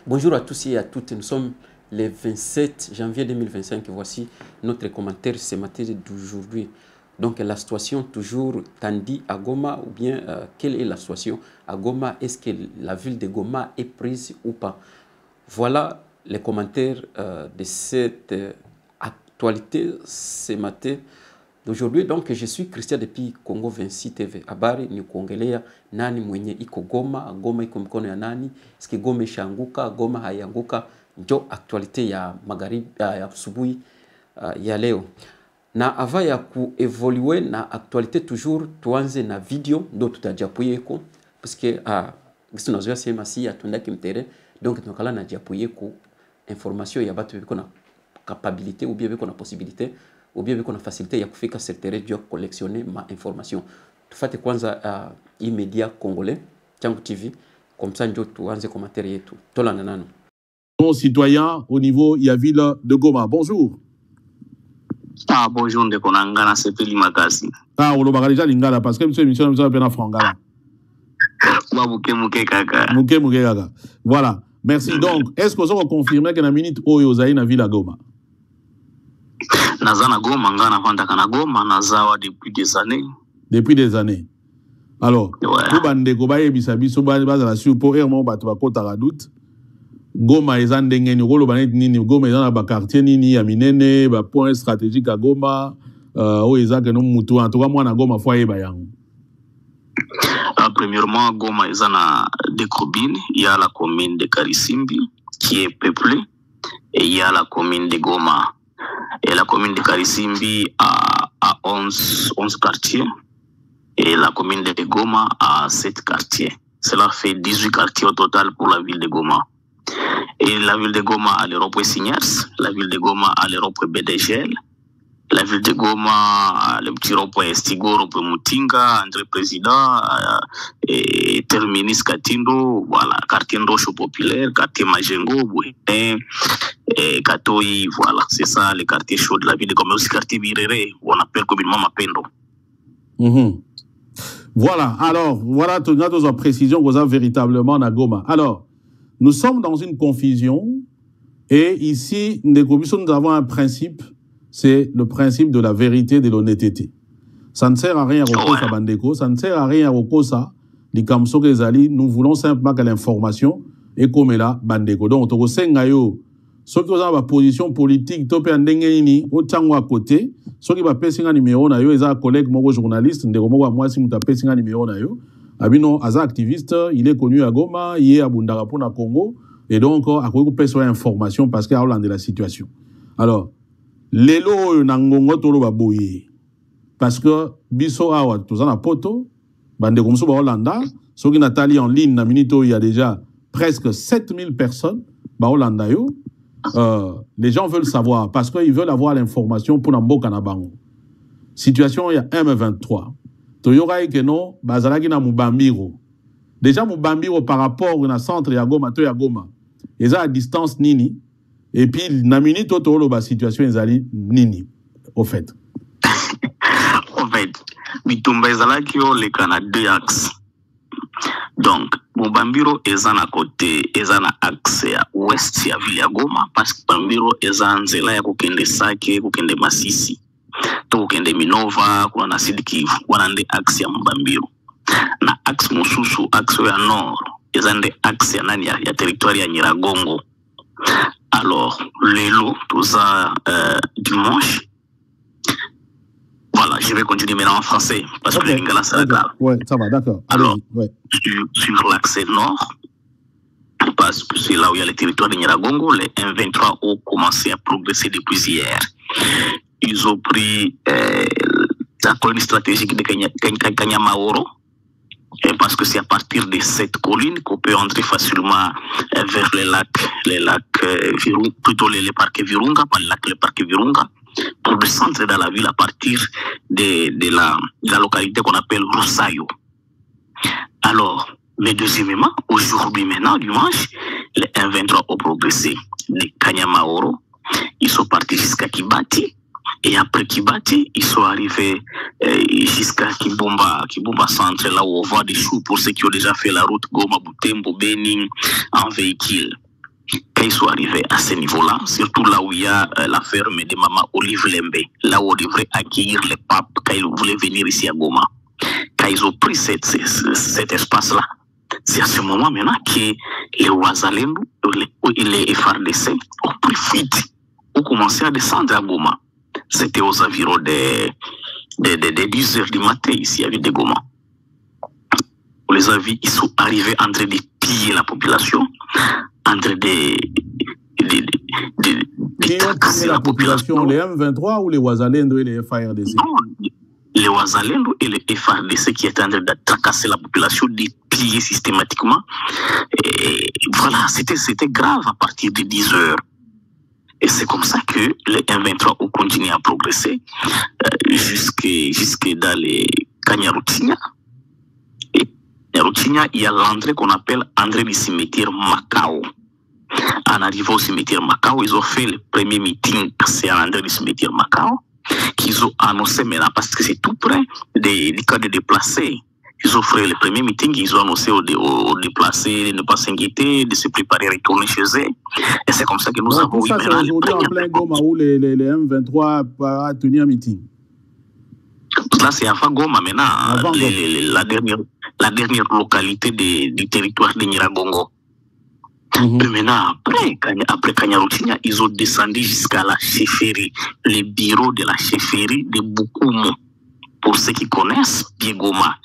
Bonjour à tous et à toutes, nous sommes le 27 janvier 2025 et voici notre commentaire ce matin d'aujourd'hui. Donc la situation toujours tendue à Goma ou bien quelle est la situation à Goma? Est-ce que la ville de Goma est prise ou pas? Voilà les commentaires de cette actualité ce matin d'aujourd'hui. Donc je suis Christian depuis Congo 26 TV. Habari ni kuongelea nani mwenye iko Goma, Goma iko mkono ya nani, eske Goma ishaanguka, Goma haianguka, njo actualité ya magharibi ya asubuhi ya leo. Na ava ya kuevolue na actualité toujours tuanze na video ndo tutajapuye ko parce que gisi tunazoea sema si atundaki mtere, donc tunakala na japuye ko information ya batu biko na capacité ou bien biko na possibilité ou bien biko na facilité ya kufika sur terrain juu collectionner ma information. Tufate kwanza media congolais Changu TV comme ça ndio tuanze commentaire yetu. Tolana nano. Citoyen au niveau ya ville de Goma. Bonjour. Bonjour ndeko na ngana sepeli makasi. Olobaka déjà lingala parce que monsieur émission nous appelle en frangala. Muke kaka. Muke kaka. Voilà. Merci. Donc, est-ce que vous avez confirmé que na minute oyo zayi na ville à Goma? Naza na Goma ngana fanda kana Goma nazawa depuis des années. Depuis des années. Alors, pour bandeko ba yebisa biso ba la supo ermo bato ba kota ka doute. Goma eza ndenge ni kolo banet nini Goma eza na ba quartier nini ya minene ba point stratégique à Goma o eza que no mutu en tout cas moi na Goma fo yeba yango. Premièrement Goma eza na deux communes, il y a la commune de Karisimbi qui est peuplée et il y a la commune de Goma. Et la commune de Karisimbi a 11 quartiers et la commune de Goma a 7 quartiers. Cela fait 18 quartiers au total pour la ville de Goma. Et la ville de Goma a l'aéroport Signers, la ville de Goma a l'aéroport BDGL, la ville de Goma a le petit aéroport Estigo, aéroport Mutinga, André Président, et Terminus Katindo, voilà, quartier Ndosho Populaire, quartier Majengo, et Katoi, voilà, c'est ça le quartier chaud de la ville de Goma, aussi quartier Birere, on appelle communément Mapendo. Voilà, alors, voilà toutes les précisions que vous avez véritablement à Goma. Alors, nous sommes dans une confusion et ici, nous avons un principe, c'est le principe de la vérité, de l'honnêteté. Ça ne sert à rien à Rokosa Bandeko, ça ne sert à rien à Rokosa, nous voulons simplement que l'information est comme là, Bandeko. Donc, on ceux qui ont une position politique, topé en dengeni, autant à côté, ceux qui va passer un numéro, na yo, ils ont collègue, moi, journaliste, moi, si vous tapez un numéro, na yo, Abino, Aza activiste, il est connu à Goma, il est à Bundarapona, Congo, et donc, à quoi vous pouvez information parce qu'il y a de la situation. Alors, l'élo, nangongo, tolo baboye. Parce que, biso awa, tout ça, na poto, bande comme ça, Hollanda, ceux qui Nathalie en ligne, na minito, il y a déjà presque 7000 personnes, Hollanda, yo. Les gens veulent savoir, parce qu'ils veulent avoir l'information pour Namboka Nabango. Situation, il y a M23. Toyoraï que non, bazalaki na Mubambiro. Déjà Mubambiro par rapport au centre ya Goma, to ya Goma. Ils à distance nini. Et puis na minute tolo ba situation ezali nini au fait. En fait, bitumba ezalaki yo le kana deux axes. Donc Mubambiro eza na côté, eza na axe ya ouest ya ville ya Goma parce que Mubambiro eza nzela ya kokende Sake, kokende Masisi. Tokende Minova, kuna na Sud Kivu, wana nde axe ya Mubambiro. Na axe mosusu, axe ya nord, eza nde axe ya nani ya territoire ya Nyiragongo. Alors, lelo, tout ça dimanche. Voilà, je vais continuer maintenant en français parce que l'ingala c'est grave. Ouais, ça va, d'accord. Alors, sur l'axe nord, parce que c'est là où il y a le territoire de Nyiragongo, les M23 ont commencé à progresser depuis hier. Ils ont pris la colline stratégique de Kanyamaoro, parce que c'est à partir de cette colline qu'on peut entrer facilement vers les lacs Virunga, plutôt les parcs Virunga, pas le parc Virunga, pour descendre dans la ville à partir de la localité qu'on appelle Roussayo. Alors, mais deuxièmement, aujourd'hui maintenant, dimanche, les M23 ont progressé de Kanyamaoro, ils sont partis jusqu'à Kibati. Et après Kibati, ils sont arrivés jusqu'à Kibomba Centre, là où on voit des choux pour ceux qui ont déjà fait la route Goma, Butembo, Beni en véhicule. quand ils sont arrivés à ce niveau-là, surtout là où il y a la ferme de Maman Olive Lembe, là où on devrait accueillir les papes quand ils voulaient venir ici à Goma. Quand ils ont pris cet espace-là, c'est à ce moment maintenant que les Ouazalendo et les FARDC ont pris fuite, ont commencé à descendre à Goma. C'était aux environs des 10 heures du matin ici à Ville de Goma. On les a vus, ils sont arrivés en train de piller la population, en train de tracasser la population. Les M23 ou les Ouazalendo et les FARDC? Non, les Ouazalendo et les FARDC qui étaient en train de tracasser la population, de piller systématiquement. Et voilà, c'était grave à partir de 10 heures. Et c'est comme ça que les M23 ont continué à progresser jusque dans les Kanyarutigna. Et Kanyarutigna, il y a l'entrée qu'on appelle André du cimetière Macao. En arrivant au cimetière Macao, ils ont fait le premier meeting, c'est à André du cimetière Macao, qu'ils ont annoncé maintenant, parce que c'est tout près des cas de déplacés. Ils ont fait le premier meeting, ils ont annoncé aux déplacés de ne pas s'inquiéter, de se préparer à retourner chez eux. Et c'est comme ça que nous avons eu maintenant le premier en plein Goma où les M23 vont tenir un meeting. Là, c'est avant Goma maintenant, la dernière localité du territoire de Nyiragongo. Mais maintenant, après Kanyarutigna, ils ont descendu jusqu'à la chefferie, les bureaux de la chefferie de Bukumu. Pour ceux qui connaissent bien Goma.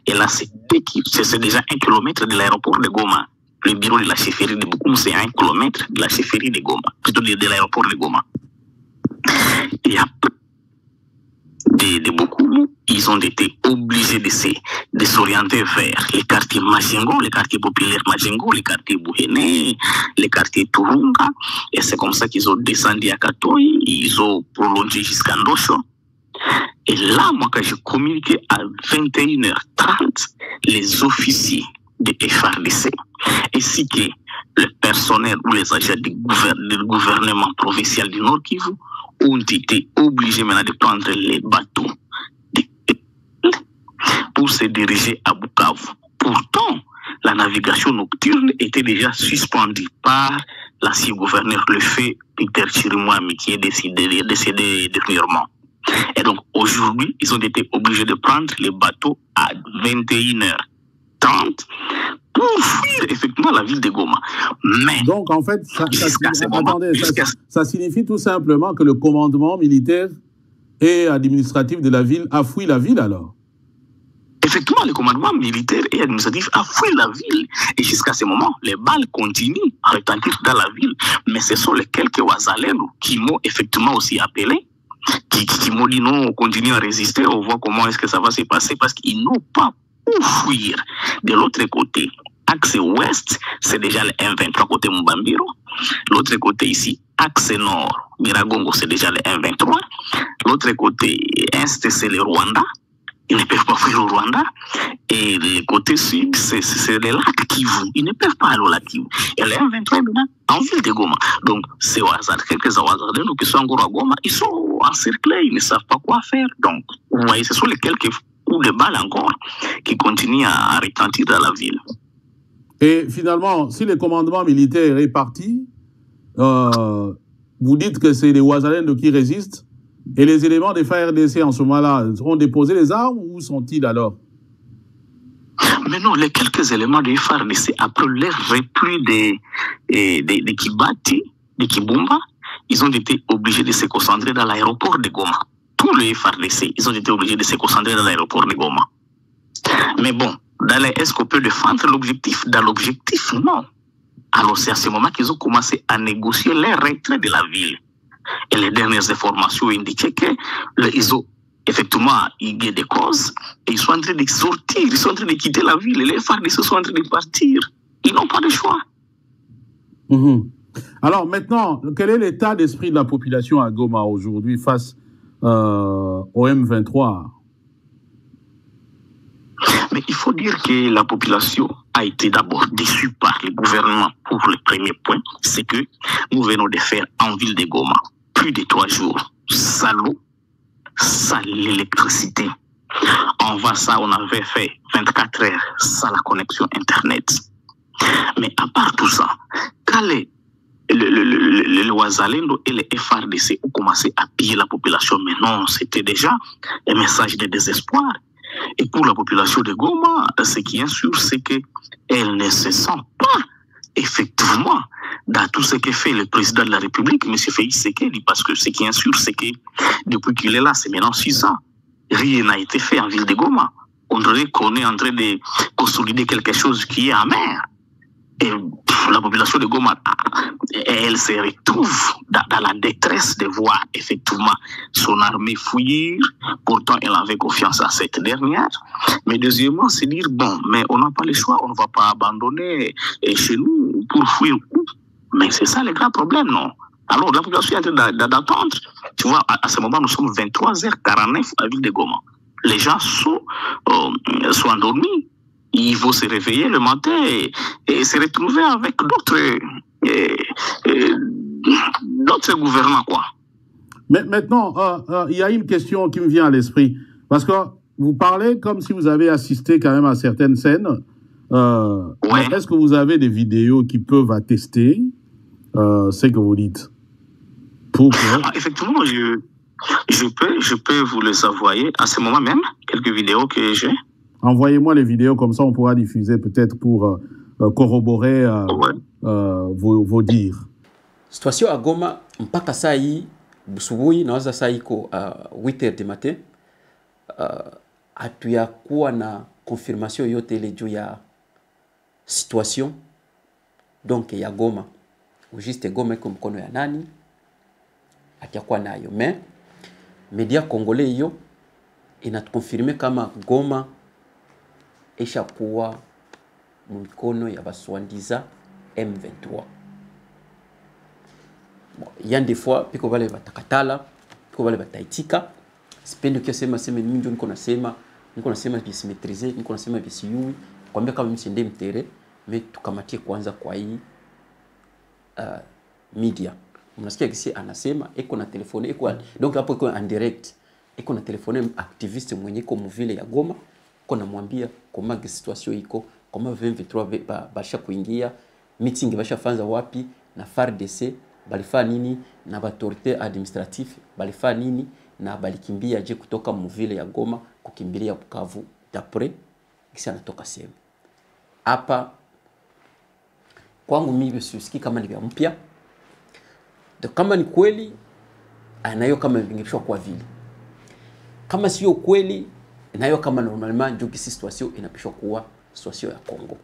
Et là, c'est déjà 1 kilomètre de l'aéroport de Goma. Le bureau de la chefferie de Bukumu, c'est 1 kilomètre de la chefferie de Goma, plutôt de l'aéroport de Goma. Et après de Bukumu, ils ont été obligés de s'orienter vers les quartiers Majengo, les quartiers populaires Majengo, les quartiers Bouhéné, les quartiers Turunga. Et c'est comme ça qu'ils ont descendu à Katoy, ils ont prolongé jusqu'à Ndosho. Et là, moi, quand j'ai communiqué à 21h30, les officiers de FARDC, ainsi que le personnel ou les agents du gouvernement provincial du Nord Kivu, ont été obligés maintenant de prendre les bateaux pour se diriger à Bukavu. Pourtant, la navigation nocturne était déjà suspendue par l'ancien gouverneur, le fait Peter Chirimwami, qui est décédé dernièrement. Et donc, aujourd'hui, ils ont été obligés de prendre les bateaux à 21h30 pour fuir effectivement la ville de Goma. Mais donc, en fait, ça signifie tout simplement que le commandement militaire et administratif de la ville a fui la ville alors? Effectivement, le commandement militaire et administratif a fui la ville. Et jusqu'à ce moment, les balles continuent à retentir dans la ville. Mais ce sont les quelques Ouazalendo qui m'ont effectivement aussi appelé, qui m'ont dit non, on continue à résister, on voit comment est-ce que ça va se passer, parce qu'ils n'ont pas où fuir. De l'autre côté, axe ouest, c'est déjà le M23 côté Mbambiro. L'autre côté ici, axe nord, Nyiragongo, c'est déjà le M23. L'autre côté est, c'est le Rwanda. Ils ne peuvent pas fuir au Rwanda. Et le côté sud, c'est le lac Kivu. Ils ne peuvent pas aller au lac Kivu. Et le M23 maintenant en ville de Goma. Donc, c'est au hasard. Quelques Ouazalendo qui sont encore à Goma, ils sont encerclés, ils ne savent pas quoi faire. Donc, vous voyez, ce sont les quelques coups de balles encore qui continuent à retentir dans la ville. Et finalement, si le commandement militaire est parti, vous dites que c'est les Ouazalendo qui résistent, et les éléments des FARDC en ce moment-là ont déposé les armes, ou où sont-ils alors? Mais non, les quelques éléments des FARDC, après les repris de Kibati, de Kibumba, ils ont été obligés de se concentrer dans l'aéroport de Goma. Tous les FARDC, ils ont été obligés de se concentrer dans l'aéroport de Goma. Mais bon, est-ce qu'on peut défendre l'objectif? Dans l'objectif, non. Alors c'est à ce moment qu'ils ont commencé à négocier les retraits de la ville. Et les dernières informations indiquaient qu'ils ont effectivement eu des causes et ils sont en train de sortir, ils sont en train de quitter la ville. Et les FARDC sont en train de partir. Ils n'ont pas de choix. Alors maintenant, quel est l'état d'esprit de la population à Goma aujourd'hui face au M23? Mais il faut dire que la population a été d'abord déçue par le gouvernement. Pour le premier point, c'est que nous venons de faire en ville de Goma plus de 3 jours sans l'eau, sans l'électricité. Avant ça, on avait fait 24 heures sans la connexion Internet. Mais à part tout ça, quand les les Wazalendo et les FRDC ont commencé à piller la population. Mais non, c'était déjà un message de désespoir. Et pour la population de Goma, ce qui est sûr, c'est qu'elle ne se sent pas effectivement dans tout ce que fait le président de la République, M. Félix Tshisekedi, parce que ce qui est sûr, c'est que depuis qu'il est là, c'est maintenant 6 ans, rien n'a été fait en ville de Goma. On dirait qu'on est en train de consolider quelque chose qui est amer. Et la population de Goma, elle se retrouve dans la détresse de voir effectivement son armée fuir. Pourtant, elle avait confiance à cette dernière. Mais deuxièmement, c'est dire, bon, mais on n'a pas le choix, on ne va pas abandonner chez nous pour fuir. Mais c'est ça le grand problème, non? Alors, la population est en train d'attendre. Tu vois, à ce moment, nous sommes 23h49 à la ville de Goma. Les gens sont endormis. Il faut se réveiller le matin et se retrouver avec d'autres gouvernants, quoi. Mais maintenant, il y a une question qui me vient à l'esprit. Parce que vous parlez comme si vous avez assisté quand même à certaines scènes. Ouais. Est-ce que vous avez des vidéos qui peuvent attester ce que vous dites? Effectivement, je peux vous les envoyer à ce moment même, quelques vidéos que j'ai. Envoyez-moi les vidéos, comme ça on pourra diffuser peut-être pour corroborer vos dires. Situation à Goma, mpaka saa hii, busubuhi, nawaza saa iko 8h du matin, hatuyakuwa na confirmation yote ile juu ya situation donc ya Goma. Ujiste Goma iko mkono ya nani, hatuyakuwa nayo. Mais media congolais hiyo inatukonfirme kama Goma isha kuwa mkono ya baswandiza M23. Bon, des fois piko vale batakatala, piko vale bataitika. Sipendi ukisema sema mimi ndio niko nasema bisimetrize, niko nasema bisiyui, kwambia kama mimi sinde mtere, mais tukamatie kwanza kwa hii media. Mnasikia kisi anasema eko na telefone eko, donc hapo eko en direct. Eko na telefone activiste mwenye iko mvile ya Goma, kona mwambia koma situation iko, koma 23 basha kuingia, meeting basha fanza wapi na FARDC balifa nini na autorité administratif balifa nini na balikimbia je kutoka mvile ya Goma kukimbilia Bukavu d'après kisi anatoka sehemu. Hapa kwangu mimi sisikii kama ni vya mpya. Kama ni kweli anayo kama vingeshwa kwa vile. Kama sio kweli nayo kama normalement ndio kisi situation inapishwa kuwa situation ya Kongo.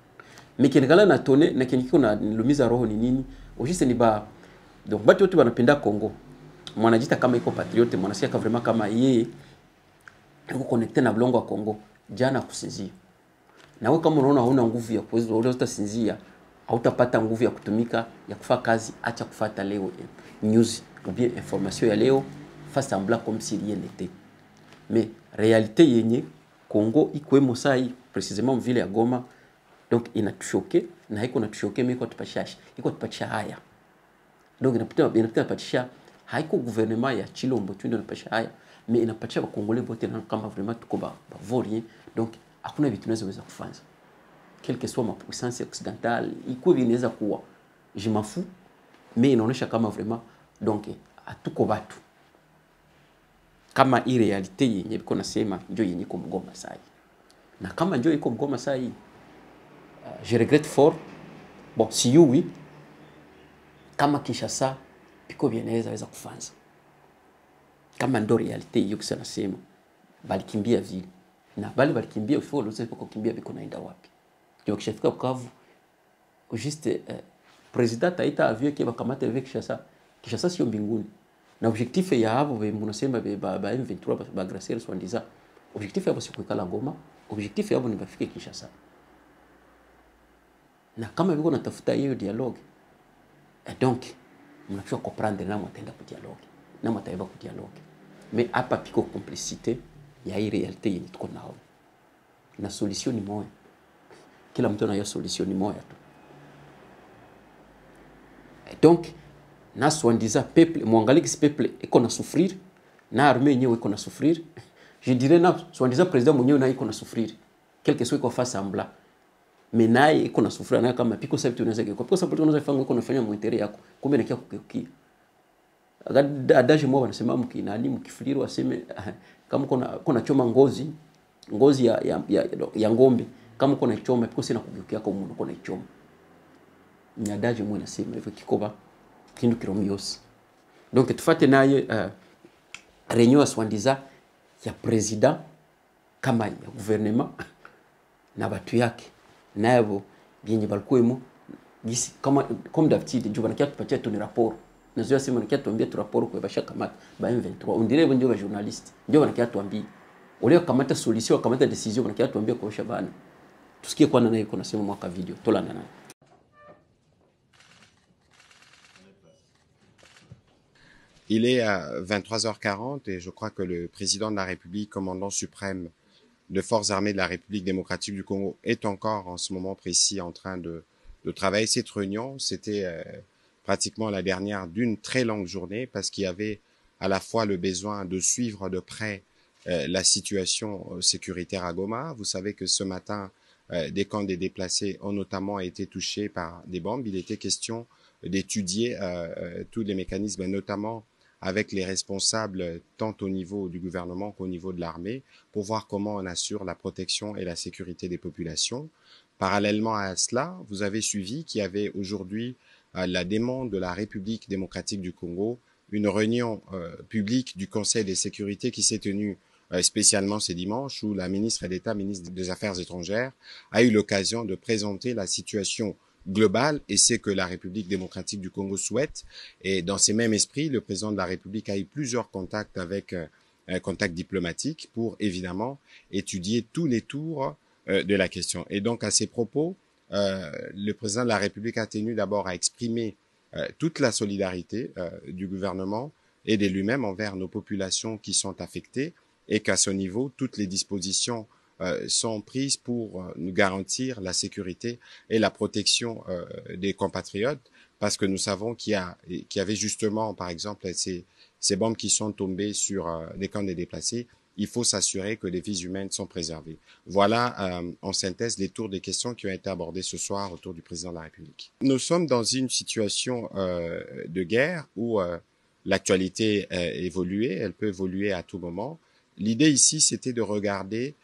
Mekinigala na tone na kinikiko na nilumiza roho ni nini? Ojiste ni ba donc batu wote wanapenda Kongo. Mwanajita kama iko patriote, mwanasikia kama vraiment kama yeye yuko connecté na blongo wa Kongo jana kusinzia. Na wewe kama unaona huna nguvu ya kuweza utasinzia, hautapata nguvu ya kutumika ya kufanya kazi, acha kufuata leo news ou bien information ya leo, fais semblant comme si rien n'était. Mais réalité yenye Congo ikwemo sai précisément vile ya Goma, donc inatushoke na haiko natushoke mais iko tupasha haya. Donc inapita patisha haiko gouvernement ya Chilombo tu ndio inapasha haya, mais inapatisha ba Congolais bote na kama vraiment tuko ba vorien, donc hakuna vitu tunaweza kufanya. Quelle que soit ma puissance occidentale, iko vinaweza kuwa je m'en fous, mais inaonesha kama vraiment donc atuko watu kama hii realite yenye biko nasema ndio yenye iko Mgoma sai. Na kama ndio iko Mgoma sai, je regrette fort. Bon, si oui, kama Kinshasa biko vieneza weza kufanza. Kama ndio realite hiyo kisa nasema, balikimbia vile. Na balikimbia ifo loze biko kimbia biko naenda wapi? Ndio kishafika Bukavu, juste president taita avion ki bakamata avec Kinshasa. Kinshasa sio mbinguni. Na objectif ya hapo mnasema ba M23 ba Gracier Swandiza. Objectif yabo si kuikala Goma, objectif yabo ni bafike Kinshasa. Na kama biko natafuta hiyo dialogue, donc mnachua comprendre na mtenda ku dialogue. Na mtaiba ku dialogue. Mais hapa piko complicité ya hii realite yenye tuko nao. Na solution ni moja. Kila mtu anayo solution ni moja tu. Donc na Swandiza peuple mwangalie kisi peuple iko na souffrir na armée yenyewe iko na souffrir. Je dirais na Swandiza président mwenyewe na iko na souffrir. Quelque soit qu'on fasse semblant. mais naye iko na sufura naye kama piko sababu tunaweza kwa piko sababu tunaweza fanya iko nafanya muintere yako kumbe nakia kukukia adaje mwa wanasema mkinani mkifuliro waseme kama kuna choma ngozi ya ngombe kama kuna choma piko sina kukukia kwa mundu kuna choma nyadaje mwa nasema hivyo kikoba kindu kiromios donc tufate naye réunion aswandiza ya president kama ya gouvernement na batu yake nabo byenye balikuwemo gisi kama comme d'habitude ndio banakia tupatia tu ni rapport nazo sema nakia tuambia tu rapport kwa basha kamata ba M23 on dirait ndio ba journaliste ndio banakia tuambia ole kamata solution kamata decision banakia tuambia kwa shabana tusikie kwa nani yuko nasema mwaka video tolanda naye. Il est à 23h40 et je crois que le président de la République, commandant suprême de forces armées de la République démocratique du Congo, est encore en ce moment précis en train de travailler. Cette réunion, c'était pratiquement la dernière d'une très longue journée parce qu'il y avait à la fois le besoin de suivre de près la situation sécuritaire à Goma. Vous savez que ce matin, des camps des déplacés ont notamment été touchés par des bombes. Il était question d'étudier tous les mécanismes, notamment avec les responsables tant au niveau du gouvernement qu'au niveau de l'armée pour voir comment on assure la protection et la sécurité des populations. Parallèlement à cela, vous avez suivi qu'il y avait aujourd'hui la demande de la République démocratique du Congo, une réunion publique du Conseil de sécurité qui s'est tenue spécialement ce dimanche où la ministre d'État, ministre des Affaires étrangères, a eu l'occasion de présenter la situation global et c'est que la République démocratique du Congo souhaite. Et dans ces mêmes esprits, le président de la République a eu plusieurs contacts avec un contact diplomatique pour évidemment étudier tous les tours de la question. Et donc à ces propos, le président de la République a tenu d'abord à exprimer toute la solidarité du gouvernement et de lui-même envers nos populations qui sont affectées et qu'à ce niveau, toutes les dispositions sont prises pour nous garantir la sécurité et la protection des compatriotes parce que nous savons qu'il y avait justement, par exemple, ces bombes qui sont tombées sur des camps de déplacés. Il faut s'assurer que les vies humaines sont préservées. Voilà, en synthèse, les tours des questions qui ont été abordées ce soir autour du président de la République. Nous sommes dans une situation de guerre où l'actualité évoluée, elle peut évoluer à tout moment. L'idée ici, c'était de regarder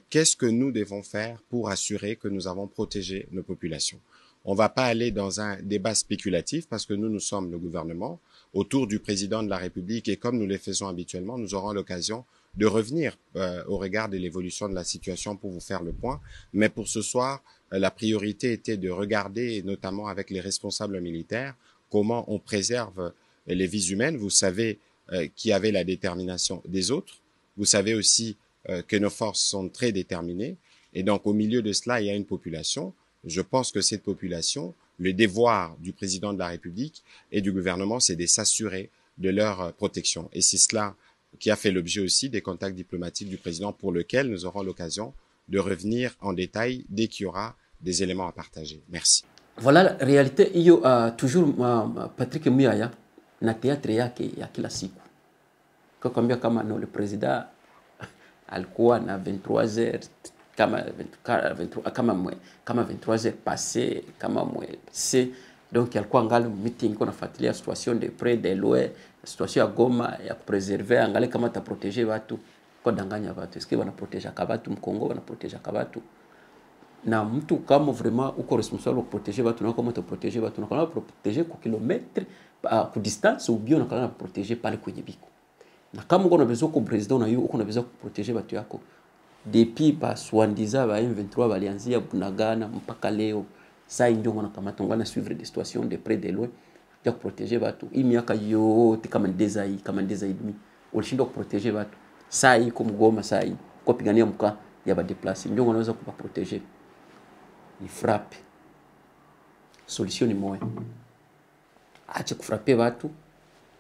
qu'est-ce que nous devons faire pour assurer que nous avons protégé nos populations. On ne va pas aller dans un débat spéculatif parce que nous sommes le gouvernement autour du président de la République et comme nous le faisons habituellement, nous aurons l'occasion de revenir au regard de l'évolution de la situation pour vous faire le point. Mais pour ce soir, la priorité était de regarder, notamment avec les responsables militaires, comment on préserve les vies humaines. Vous savez qu'il y avait la détermination des autres. Vous savez aussi que nos forces sont très déterminées. Et donc, au milieu de cela, il y a une population. Je pense que cette population, le devoir du président de la République et du gouvernement, c'est de s'assurer de leur protection. Et c'est cela qui a fait l'objet aussi des contacts diplomatiques du président pour lequel nous aurons l'occasion de revenir en détail dès qu'il y aura des éléments à partager. Merci. Voilà la réalité. Il y a toujours Patrick Muyaya na théâtre yake ya kila siku. Kwa kwambia kama no le président alikuwa na 23h kama 23h passé kama mwese donc alikuwa angali meeting kwa nafuatilia situation de près de loin situation ya Goma ya preserver angali kama ta protéger watu kwa danganya watu est-ce que wana protéger kabatu mkongo wana protéger kabatu na mtu kama vraiment uko responsable de protéger watu na kama ta protéger watu na kama protéger kwa kilomètre ku distance ou bien na kama protéger pale kwenye biko. Na kama uko na besoin ko president na uko na besoin ko protéger watu yako depuis soi-disant ba M23 balianzia Bunagana mpaka leo saa ndio ngona kama tongana suivre des situations de près de loin ya protéger watu hii miaka yote kama ndeza hii demi ulishinda ku protéger watu saa hii kwa Goma saa hii kwa pigania mka ya ba déplacer ndio unaweza kupa protéger ni frappe solution ni moja acha kufrape watu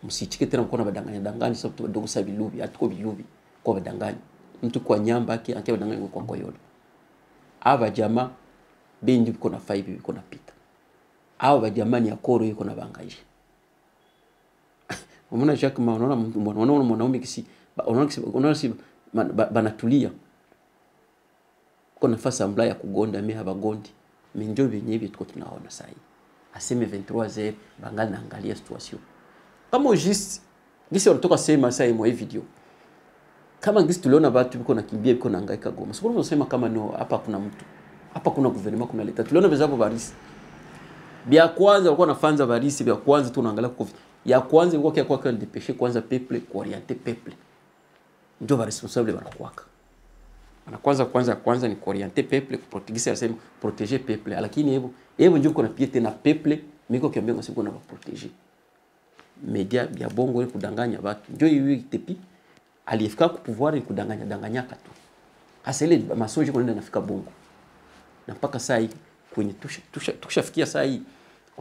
msichike tena mkono badanganya sababu ndogo sa bilubi atuko bilubi kwa badanganya mtu kwa nyamba yake anataka badanganya kwa koyolo aba jamaa bendi biko na 5 biko na pita aba jamaa ni akoro yuko na bangaje umeona Jacques ma unaona mwanaume kisi unaona si banatulia kwa nafasi mbaya ya kugonda mimi habagondi Minjo benyewe tuko tunaona sasa hivi. Aseme 23h bangali naangalia situation. Kama just gisi wanatoka sema sasa hivi video. Kama gisi tuliona watu biko nakimbia biko nahangaika Goma. Sio unasema kama no hapa kuna mtu. Hapa kuna gouvernement kuna leta. Tuliona bezapo barisi. Bia kwanza walikuwa nafanza barisi bia kwanza tunaangalia kwa ya kwanza ilikuwa kwa depeshe kwanza peuple kuorienter peuple. Ndio ba responsable wanakuwaka. Kwanza ni kuorienter peuple, kuproteger anasema protéger peuple. Lakini hebu ndio kuna pia tena peuple miko kiambia ngasi kuna protéger. Media ya bongo ni kudanganya watu. Ndio hiyo tepi alifika ku pouvoir ni kudanganya tu. Hasa ile masoji kwa nenda nafika bongo. Na mpaka saa hii kwenye tushafikia saa hii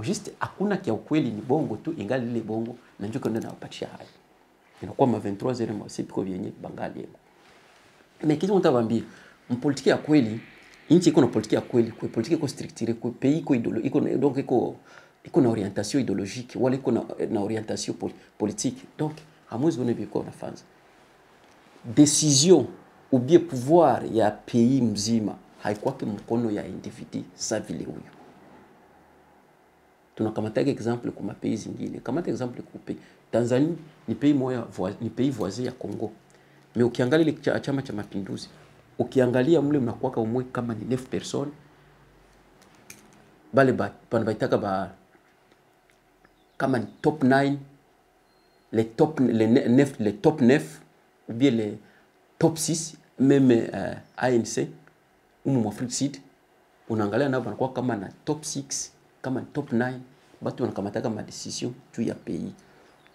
juste hakuna kia ukweli ni bongo tu ingali ile bongo na njoo kwenda nawapatia haya. Inakuwa ma 23h masiku vyenye bangali yemo. Mais kitu mtavambia mpolitiki ya kweli nchi iko na politiki ya kweli, kwa politiki iko structurée, kwa pays iko idéologique, donc iko na orientation idéologique wala iko na orientation politique. Donc hamwezi kuona biko nafanza décision ou bien pouvoir ya pays mzima haikuwake mkono ya individu sa vile huyo. Tunakamata exemple kwa pays zingine. Kamata exemple kwa pays Tanzania ni pays moja, ni pays voisin ya Congo. Mais ukiangalia ile chama cha mapinduzi, ukiangalia mle mnakuwaka umwe kama ni 9 personnes. Bale panabaitaka ba kama ni top 9, les top 9 ou bien les top 6, même ANC umu Afrique Sud, unaangalia nao wanakuwa kama na top 6, kama ni top 9, batu wanakamata kama decision juu ya pays.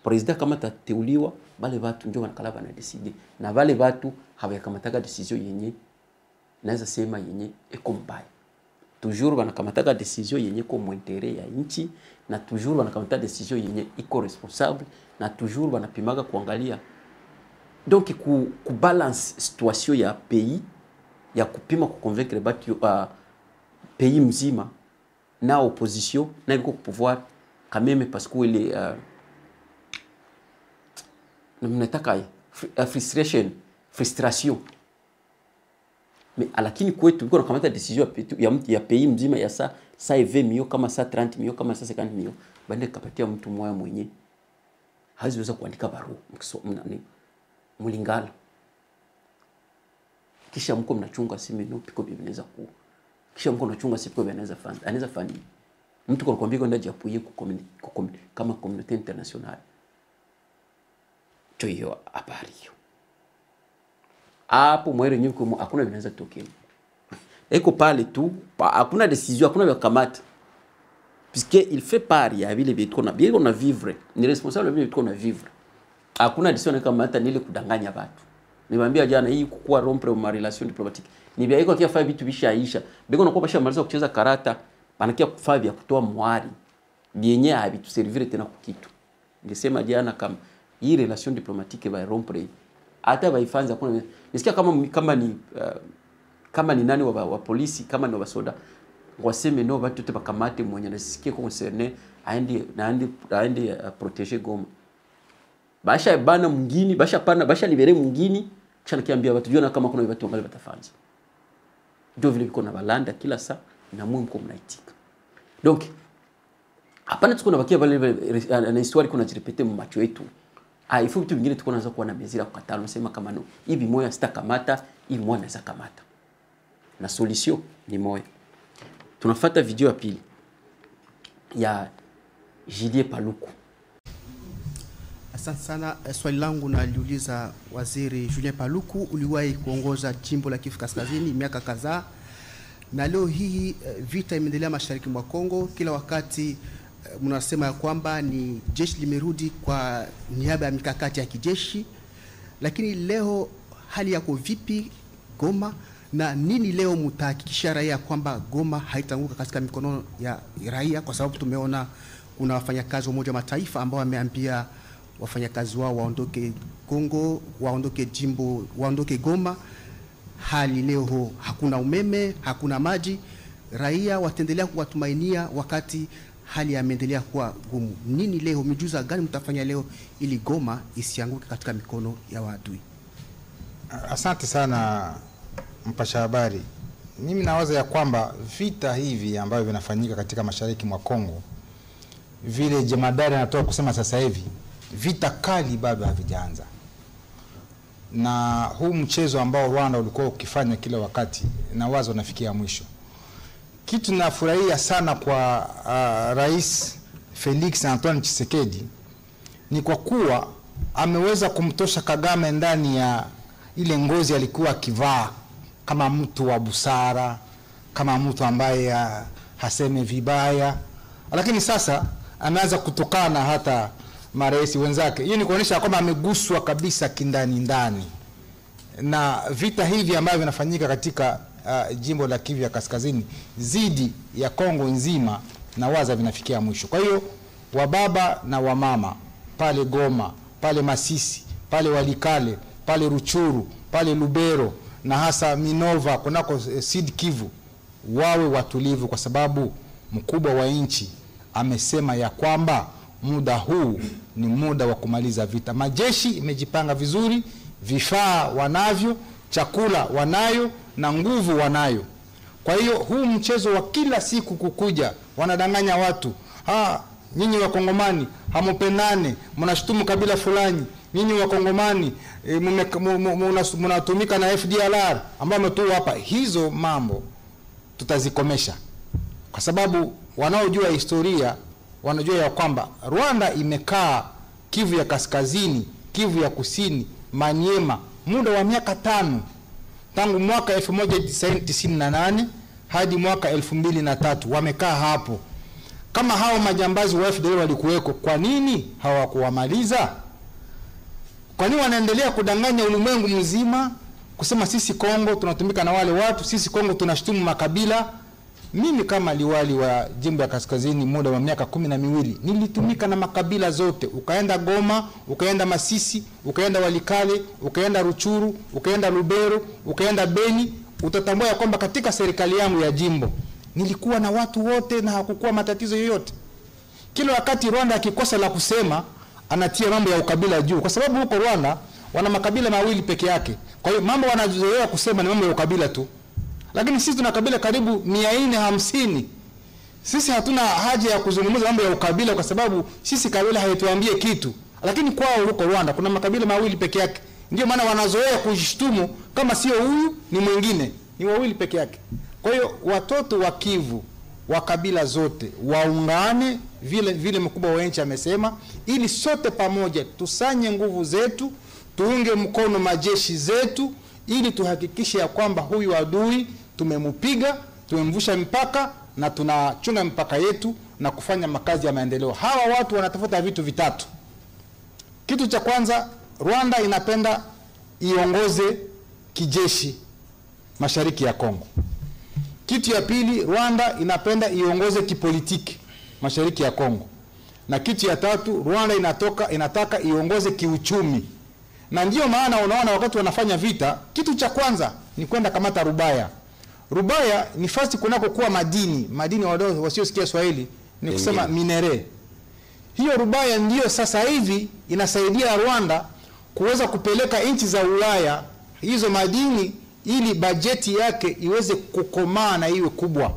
President kama tateuliwa, bale watu ndio wanakalaba na decide. Na bale watu hawakamata decision yenye naweza sema yenye iko mbaya. Toujours wanakamata decision yenye kwa mwendere ya nchi, na toujours wanakamata decision yenye iko responsable, na toujours wanapimaga kuangalia donc ku balance situation ya pays, ya kupima kuconvaincre batu pays mzima na opposition na iko pouvoir quand même parce que il mnataka frustration. Mais lakini kwetu biko nakamata decision ya pays mzima ya sa 20 mio kama sa 30 mio kama sa 50 mio bande kapatia mtu mmoja mwenye haziweza kuandika barua mlingala, kisha mko mnachunga simu no piko binaweza ku, kisha mko mnachunga simu piko binaweza fund, anaweza fund mtu kwa kwambia kwenda japuye ku kama community international to hiyo habari hiyo hapo mwere nyuko hakuna binaweza tokea eko pale tu hakuna decision, hakuna kamata puisque il fait part ya vile vitu na bien on a vivre ni responsable vile vitu na vivre. Hakuna decision kama hata nile kudanganya watu. Niwaambia jana hii kukua rompre ma relation diplomatique. Ni bia iko kiafanya vitu bishaisha. Biko nakuwa basha maliza kucheza karata, banakia kufanya vya kutoa mwari. Bienye habitu servir tena kukitu. Ningesema jana kama hii relation diplomatique ba rompre hata baifanza kuna nisikia kama ni nani wa polisi, kama ni wa soda waseme no watu te bakamate mwenye nasikia concerné aende protéger Goma. Basha bana mwingine, basha libere mwingine, kisha kiambia watu jona kama kuna watu wangali batafanza. Ndio vile biko na balanda kila saa na mwe mko mnaitika. Donc hapana tuko na bakia vale na histoire kuna jirepete mu macho yetu. Il faut vitu vingine tuko naanza kuwa na bezira kukataa, unasema kama no hivi moya sitakamata, hivi moya naweza kamata. Na solution ni moya. Tunafuata video ya pili ya Julien Paluku. Asante sana. Swali langu naliuliza Waziri Julien Paluku, uliwahi kuongoza jimbo la Kivu Kaskazini miaka kadhaa, na leo hii vita imeendelea mashariki mwa Kongo. Kila wakati mnasema ya kwamba ni jeshi limerudi kwa niaba ya mikakati ya kijeshi, lakini leo hali yako vipi Goma, na nini leo mtahakikisha raia kwamba Goma haitaanguka katika mikono ya raia? Kwa sababu tumeona kuna wafanyakazi wa Umoja wa Mataifa ambao wameambia wafanyakazi wao waondoke Kongo, waondoke jimbo, waondoke Goma. Hali leo hakuna umeme, hakuna maji, raia wataendelea kuwatumainia wakati hali yameendelea kuwa gumu. Nini leo, mijuza gani mtafanya leo ili Goma isianguke katika mikono ya waadui? Asante sana mpasha habari. mimi nawaza ya kwamba vita hivi ambavyo vinafanyika katika mashariki mwa Kongo, vile jemadari anatoka kusema sasa hivi, vita kali bado havijaanza. Na huu mchezo ambao Rwanda ulikuwa ukifanya kila wakati, na wazo nafikia mwisho. Kitu nafurahia sana kwa Rais Felix Antoine Tshisekedi ni kwa kuwa ameweza kumtosha Kagame ndani ya ile ngozi alikuwa akivaa kama mtu wa busara, kama mtu ambaye haseme vibaya. Lakini sasa ameanza kutokana hata marais wenzake. Hiyo ni kuonyesha kwamba ameguswa kabisa kindani ndani. Na vita hivi ambavyo vinafanyika katika jimbo la Kivu ya Kaskazini zidi ya Kongo nzima, na waza vinafikia mwisho. Kwa hiyo wababa na wamama pale Goma, pale Masisi, pale Walikale, pale Ruchuru, pale Lubero na hasa Minova kunako Sud Kivu wawe watulivu, kwa sababu mkubwa wa nchi amesema ya kwamba muda huu ni muda wa kumaliza vita. Majeshi imejipanga vizuri, vifaa wanavyo, chakula wanayo na nguvu wanayo. Kwa hiyo huu mchezo wa kila siku kukuja wanadanganya watu, nyinyi wa Kongomani hamupendane, mnashutumu kabila fulani, nyinyi wa Kongomani mnatumika na FDLR ambao wametua hapa. Hizo mambo tutazikomesha, kwa sababu wanaojua historia wanajua ya kwamba Rwanda imekaa Kivu ya Kaskazini, Kivu ya Kusini, Maniema muda wa miaka 5, tangu mwaka 1998 hadi mwaka 2003 wamekaa hapo. Kama hao majambazi wa FDLR walikuweko, kwa nini hawakuwamaliza? Kwa nini wanaendelea kudanganya ulimwengu mzima kusema sisi Kongo tunatumika na wale watu, sisi Kongo tunashutumu makabila? Mimi kama liwali wa jimbo ya Kaskazini muda wa miaka 12 nilitumika na makabila zote. Ukaenda Goma, ukaenda Masisi, ukaenda Walikale, ukaenda Ruchuru, ukaenda Lubero, ukaenda Beni, utatambua ya kwamba katika serikali yangu ya jimbo nilikuwa na watu wote na hakukuwa matatizo yoyote. Kila wakati Rwanda akikosa la kusema anatia mambo ya ukabila juu, kwa sababu huko Rwanda wana makabila mawili peke yake. Kwa hiyo mambo wanazoea kusema ni mambo ya ukabila tu. Lakini sisi tuna kabila karibu 450. Sisi hatuna haja ya kuzungumza mambo ya ukabila, kwa sababu sisi kabila haituambie kitu. Lakini kwao huko Rwanda kuna makabila mawili peke yake. Ndio maana wanazoea kujishtumu kama sio huyu ni mwingine, ni wawili peke yake. Kwa hiyo watoto wa Kivu wa kabila zote waungane vile mkubwa wa nchi amesema, ili sote pamoja tusanye nguvu zetu, tuunge mkono majeshi zetu, ili tuhakikishe ya kwamba huyu adui tumemupiga, tumemvusha mpaka na tunachunga mpaka yetu na kufanya makazi ya maendeleo. Hawa watu wanatafuta vitu vitatu. Kitu cha kwanza, Rwanda inapenda iongoze kijeshi mashariki ya Kongo. Kitu ya pili, Rwanda inapenda iongoze kipolitiki mashariki ya Kongo. Na kitu ya tatu, Rwanda inataka iongoze kiuchumi. Na ndio maana unaona wakati wanafanya vita, kitu cha kwanza ni kwenda kamata Rubaya. Rubaya ni fasi kunako kuwa madini wadao wasiosikia Swahili ni kusema minere. Hiyo Rubaya ndio sasa hivi inasaidia Rwanda kuweza kupeleka nchi za Ulaya hizo madini, ili bajeti yake iweze kukomaa na iwe kubwa.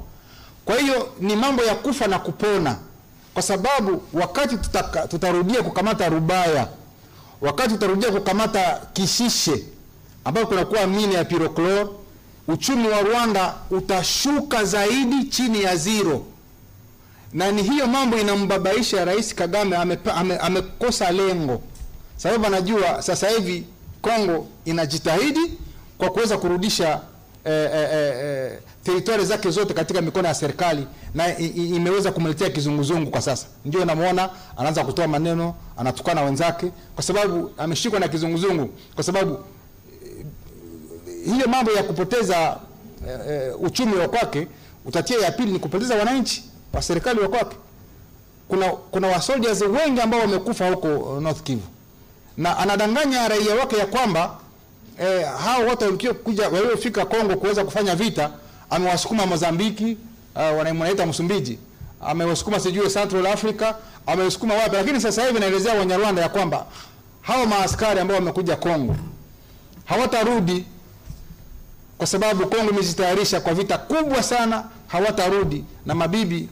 Kwa hiyo ni mambo ya kufa na kupona, kwa sababu wakati tutarudia kukamata Rubaya, wakati tutarudia kukamata Kishishe ambapo kunakuwa mine ya pyrochlore, uchumi wa Rwanda utashuka zaidi chini ya zero. Na ni hiyo mambo inambabaisha Rais Kagame. Amekosa lengo, sababu anajua sasa hivi Kongo inajitahidi kwa kuweza kurudisha territory zake zote katika mikono ya serikali, na imeweza kumletea kizunguzungu kwa sasa. Ndio namuona anaanza kutoa maneno, anatukana wenzake kwa sababu ameshikwa na kizunguzungu, kwa sababu hiyo mambo ya kupoteza uchumi wa kwake, utatia ya pili ni kupoteza wananchi wa serikali wa kwake. Kuna wa soldiers wengi ambao wamekufa huko North Kivu, na anadanganya raia wake ya kwamba hao watu waliofika Kongo kuweza kufanya vita, amewasukuma Mozambiki, wanaita Msumbiji, amewasukuma sijui Central Africa, amewasukuma wapi. Lakini sasa hivi naelezea Wanyarwanda ya kwamba hao maaskari ambao wamekuja Kongo hawatarudi. kwa sababu Kongo imejitayarisha kwa vita kubwa sana, hawatarudi na mabibi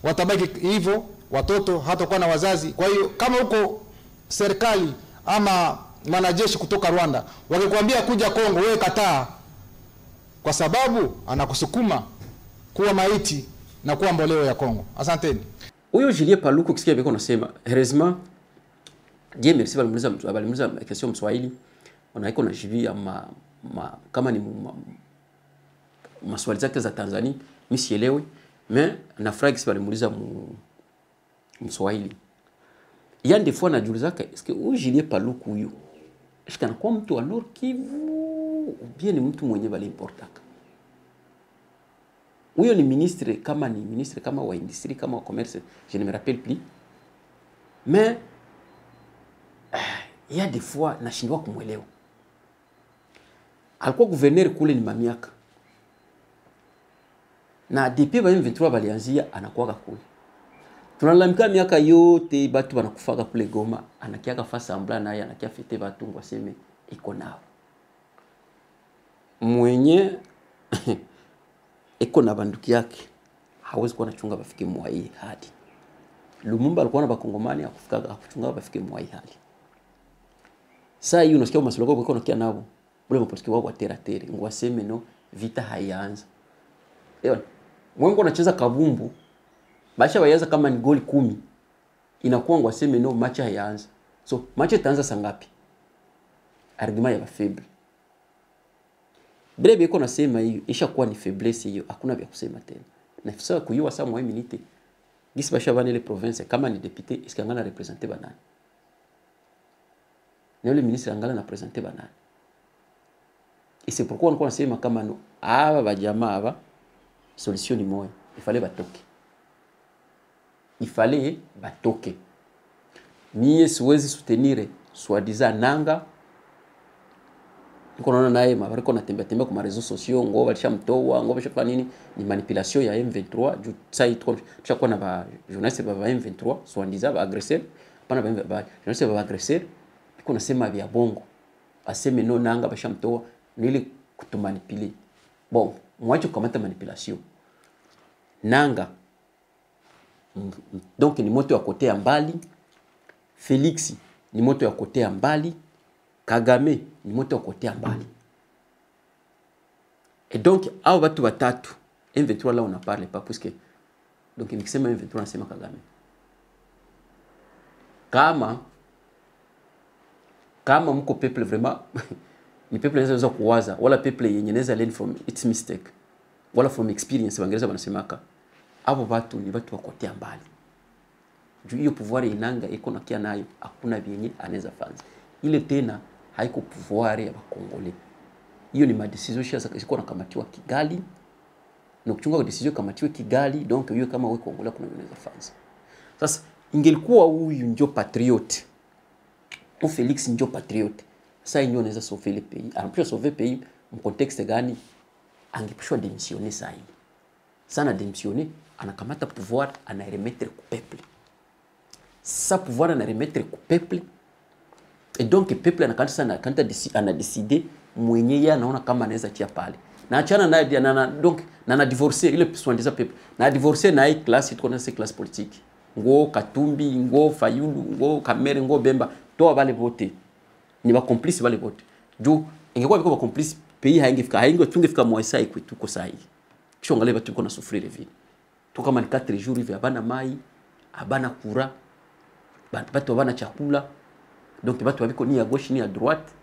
watabaki hivyo, watoto hatakuwa na wazazi. Kwa hiyo kama huko serikali ama wanajeshi kutoka Rwanda wakikwambia kuja Kongo, wewe kataa, kwa sababu anakusukuma kuwa maiti na kuwa mboleo ya Kongo. Asanteni. Huyo Julien Paluku kisikia biko nasema heureusement Dieu merci balimuliza question Mswahili wanaiko na jivia kama ni maswali zake za Tanzania mimi sielewi, mais na frage si balimuliza Mswahili. Il y a des fois najiuliza est-ce que huyo Julien Paluku huyo est-ce que anakuwa mtu wa Nord Kivu ou bien ni mtu mwenye bali importaka? Huyo ni ministre kama wa industrie kama wa commerce, je ne me rappelle plus. Mais il y a des fois nashindwa kumuelewa. Alikuwa gouverneur kule ni mamiaka. Na depuis ba M23 balianzia anakuwa kule. Tunalalamika miaka yote batu banakufaga kule Goma, anakiaka fa semblant naye anakia fete batu ngwaseme iko nao. Mwenye iko na banduki yake hawezi kuwa nachunga bafike mwai hadi. Lumumba alikuwa na bakongomani akuchunga bafike mwai hadi. Sasa hiyo unasikia masoloko kwa kia nabo. Bule mapolitiki wao wateratere ngwaseme no vita haianza. Ewa mwengo anacheza kabumbu basha bayaza kama ni goli 10 inakuwa ngwaseme no match haianza. So match itaanza saa ngapi? Argument ya bafeble. Brebe iko nasema hiyo ishakuwa ni faiblesse hiyo, hakuna vya kusema tena. Na fisa kuyua saa mwa minute. Gisi basha bana ile province kama ni député iskangana représenter banani. Na yule ministre angala na présenter banani. Et c'est pourquoi on nasema kama no aba bajamaa aba solution ni moja. Il fallait batoke. Mie siwezi soutenir soi-disant nanga. Niko naona naye mabariko natembea kwa réseaux sociaux ngo balishamtoa ngo bashafanya nini, ni manipulation ya M23 juu sai tuko na ba journaliste ba M23 soi-disant ba agresseur pana ba journaliste ba agresseur iko nasema vya bongo aseme no nanga bashamtoa nili kutumanipuler. Bon, mwache kukamata manipulation. Nanga donc ni moto ya kote ya mbali, Felix ni moto ya kote ya mbali, Kagame ni moto ya kote ya mbali. Et donc hao watu watatu M23 là on en parle pas parce que donc nikisema M23 nasema Kagame. Kama mko peuple vraiment ni peuple inaweza kuwaza wala peuple yenye inaweza learn from its mistake wala from experience, Waingereza wanasemaka abo watu ni watu wakotea mbali. Juu hiyo pouvoir inanga iko na kia nayo hakuna vyenye anaweza fanya. Ile tena haiko pouvoir ya Bakongole. Hiyo ni madecision sasa iko nakamatiwa Kigali. Na kuchunga decision kamatiwa Kigali, donc hiyo kama wewe Kongola kuna unaweza fanya. Sasa ingelikuwa huyu ndio patriote. Ou Felix ndio patriote. Sasa yeye anaweza sauver le pays. Anapaswa sauver pays en contexte gani? Angepashwa démissionner sasa hivi. Sana démissionner, anakamata pouvoir, anaremettre ku peuple. Sa pouvoir anaremettre ku peuple. Et donc le peuple ana décider mwenye yeye anaona kama anaweza tia pale. Na achana naye donc na divorcer ile soi-disant peuple. Na divorcer na hii classe tuko na classe politique. Ngo Katumbi, ngo Fayulu, ngo Kamere, ngo Bemba, to wale vote. Ni ba complice wale vote. Juu ingekuwa biko ba complice pays tungefika mwasa ikwetu ko sahi. Kisho ngale batu kuna sufrire vile. To kama ni 4 jours hivi abana mai, abana kura, batu abana chakula. Donc batu wabiko ni ya gauche ni ya droite.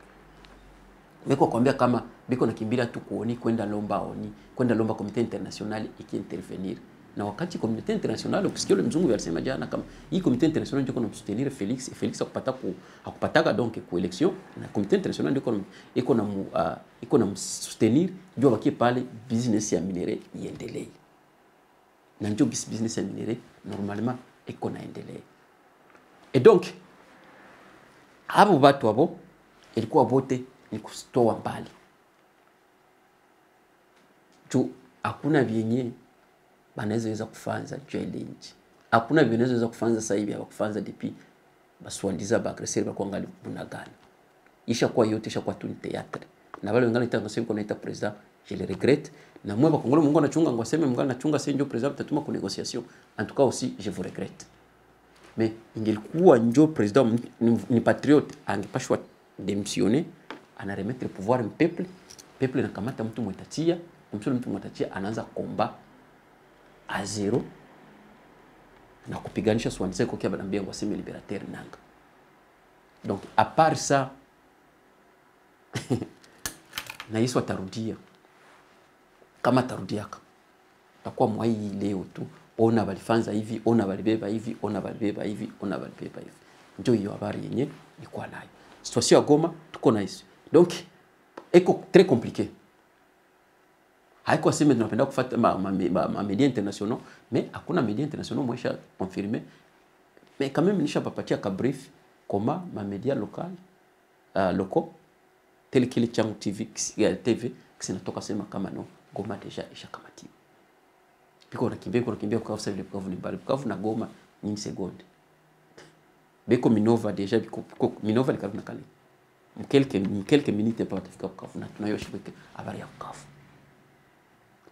Biko kwambia kama biko nakimbia tu kuoni kwenda lomba comité international ikiintervenir. Na wakati comité international ukisikia yule mzungu alisema jana kama hii comité international ndio kunamsutenir Felix akupataka donc ku election, na comité international ndio iko na msutenir ndio bakie pale business ya minere iendelee. Na ndio business ya minere normalement iko naendelea. Et donc abo watu abo ilikuwa vote ni kustoa mbali. Tu hakuna vyenye banaweza kufanza challenge. Hakuna vinaweza kufanza sasa hivi kufanza depuis baswandiza ba aggresseur ba kuangalia bunagana. Ishakuwa yote ishakuwa tu ni theatre. Na wale wengine tangu sasa kuna ita president je le regrette. Na moi bakongolo mungu anachunga ngwaseme mungu anachunga sasa ndio president tatuma kwa négociation. En tout cas aussi je vous regrette. Mais ingelikuwa ndio president ni patriote angepashwa démissionner, ana remettre le pouvoir au peuple, peuple nakamata mtu mwetatia, mtu mwetatia anaanza komba à zéro na kupiganisha swanise kwa kia banambia ngwaseme libérateur nanga. Donc à part ça na Yesu atarudia. Kama tarudiaka takuwa mwai leo tu, ona balifanza hivi, ona balibeba hivi, ona balibeba hivi, ona balibeba hivi. Ndio hiyo habari yenye ilikuwa nayo. Situation ya Goma tuko na hizo. Donc eko très compliqué. Haiko sema tunapenda kufuata ma media internationaux, mais hakuna media internationaux mwesha confirmer. Mais quand même nisha papatia ka brief comment ma media locaux tel que les Changu TV kinatoka sema kama no Goma deja ishakamatiwa. Biko unakimbia kwa sababu ile Bukavu ni mbali. Bukavu na Goma ni seconde. Biko Minova deja biko Minova ni karibu na Kale. Quelques minutes pa tafika Bukavu na tunayoshibika habari ya Bukavu.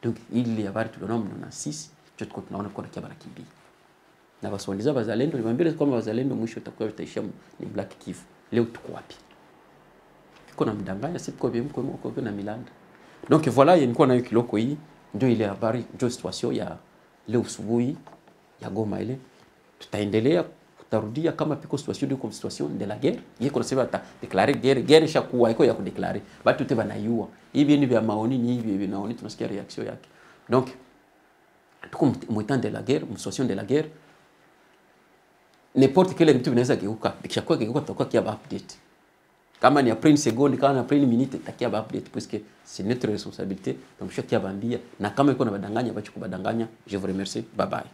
Donc ile habari tuliona na 6 chote tunaona kwa kia banakimbia. Na baswaliza bazalendo nimwambia kama bazalendo mwisho itakuwa itaisha ni Black Kivu. Leo tuko wapi? Biko na mdanganya sipo kwa na Milanda. Donc voilà, ilikuwa nayo kiloko hii ndio ile habari ndio situation ya leo asubuhi ya Goma ile. Tutaendelea kutarudia kama piko situation comme situation de la guerre. Yeye kuna sema ata declarer guerre ishakuwa iko ya kudeclarer. Batu te banayua. Hivi ni vya maoni ni hivi vinaoni tunasikia reaction yake. Donc tuko mwitan de la guerre, situation de la guerre. N'importe quel mtu anaweza geuka. Bikishakuwa geuka tutakuwa kia update. Kama ni après une seconde, kama ni après une minute, takia ba update puisque c'est notre responsabilité. Donc je tiens à bambia na kama iko na badanganya bacho kubadanganya, je vous remercie. Bye bye.